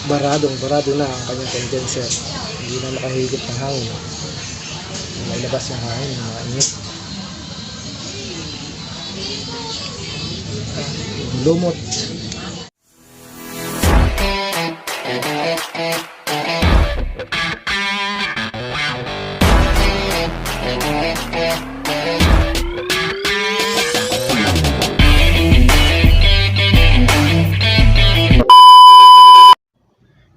Barado na ang kanyang condenser. Hindi na makahigop ng hangin. May labas yung hangin, mainit. Lumot.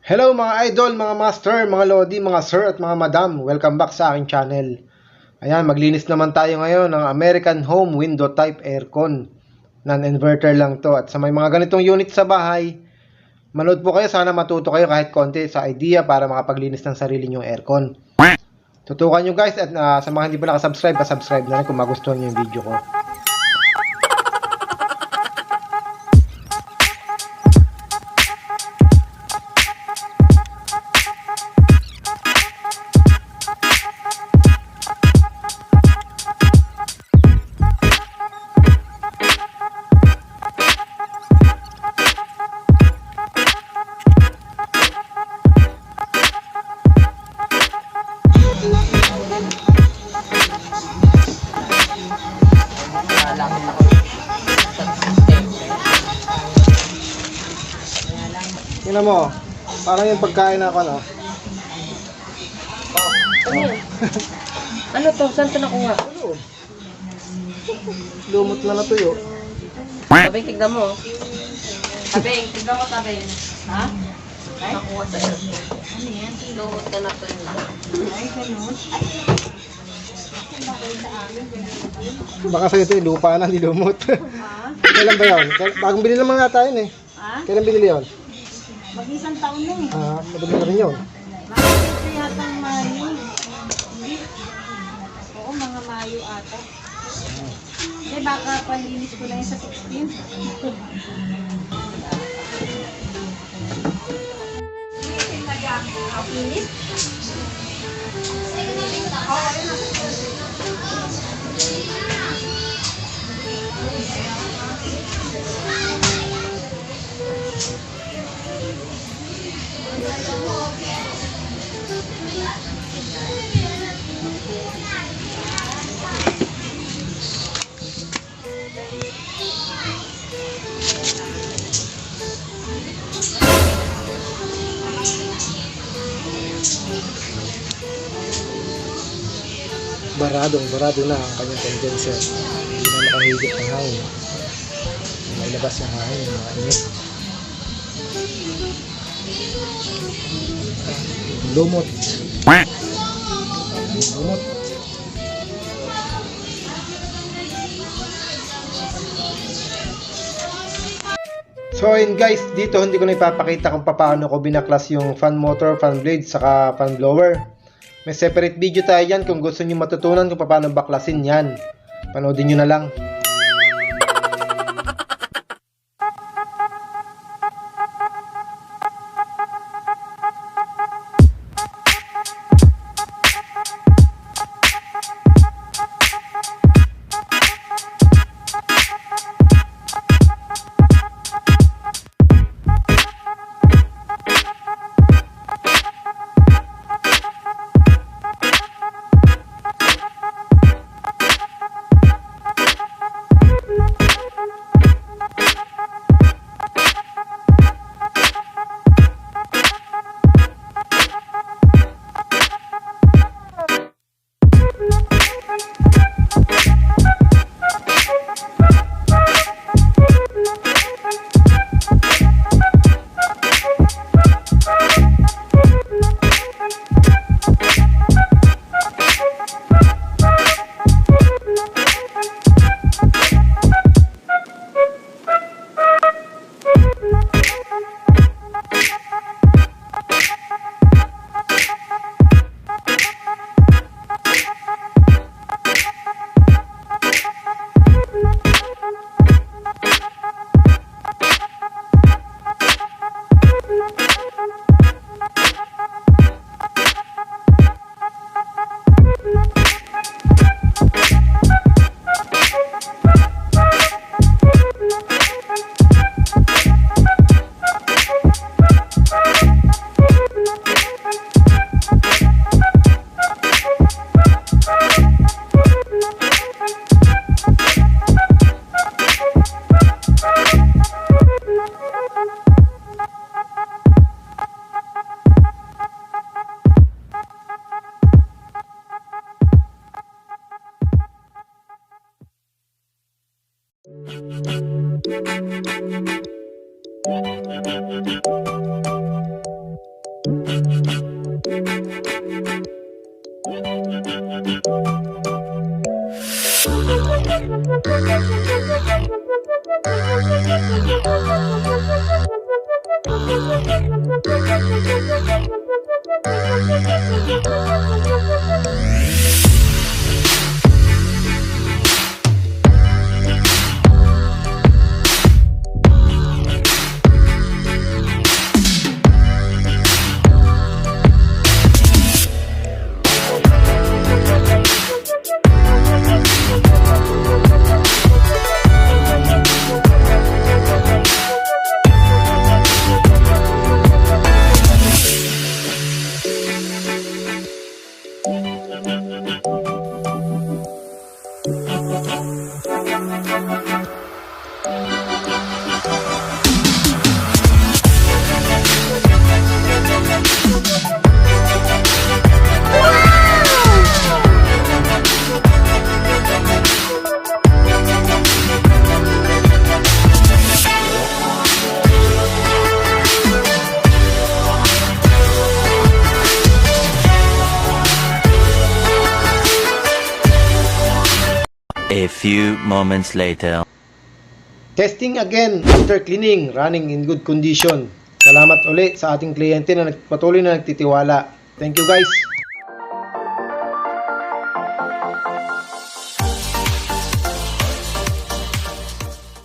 Hello mga idol, mga master, mga lodi, mga sir at mga madam. Welcome back sa aking channel. Ayan, maglinis naman tayo ngayon ng American Home Window Type Aircon. Non-inverter lang to. At sa may mga ganitong unit sa bahay, manood po kayo. Sana matuto kayo kahit konti sa idea para makapaglinis ng sarili nyong aircon. Tutukan nyo guys. At sa mga hindi pa nakasubscribe, pasubscribe na rin kung magustuhan nyo yung video ko. Tingnan mo, parang yung pagkain ako, no? Ano yun? Ano to? Saan ito nakuha? Lumot na natuyo. Tabing, tignan mo. Tabing, tignan mo, tabing. Ha? Nakuha sa'yo. Ano yan? Lumot na natuyo. Ay, ganun. Baka sa'yo ito, lupa na, hindi lumot. Kailan ba yun? Bagong binili naman nga tayo, eh. Kailan binili yun? Mag-isang taon na eh. Madumi na rin yun. Ito yata ang Mayo. Hindi. Oo, mga Mayo ata. Eh, baka palinis ko lang yung sa 16. Barado na ang kanyang condenser. Hindi na makahigop ng hangin. May labas yung hangin, mainit. Lumot. Lumot. So yun guys, dito hindi ko na ipapakita kung paano ko binaklas yung fan motor, fan blade, saka fan blower. May separate video tayo dyan kung gusto nyo matutunan kung paano baklasin yan. Panoodin nyo na lang. A few moments later. Testing again after cleaning, running in good condition. Salamat ulit sa ating kliyente na patuloy na nagtitiwala. Thank you guys.